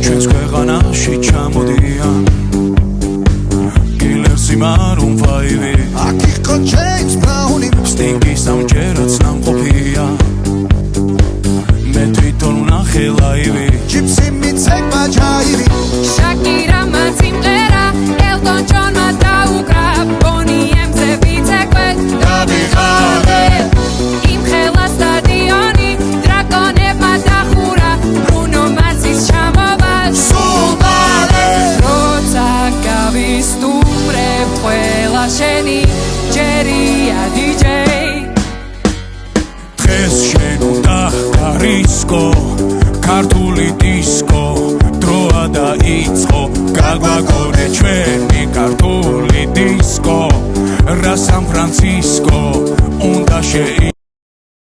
ჩვენს ქვეყანაში ჩამოდიან კილერსი მარუნ ფაივი აქ იყო ჯეიმს ბრაუნი სტინგის სამჯერაც ნამყოფია მე თვითონ ვნახე ლაივი ჯიპსი მიცეკმა ჯაირი შაკირა სიმღერა ელტონ ჯონმა დაუკრა ბონი ემზე ვიცეკვე გადიღალე იმ ხელა სტადიონი დრაკონებმა დახურა ბრუნო მაცის ჩამოვა სულბალე როცა გავისტუმრებ ყველა შენი ჯერია დიჯეი დღეს შენ უნდა გარისკო ქართული დისკო დროა დაიწყო გაგვაგონე ჩვენი ქართული დისკო რა სან ფრანცისკო უნდა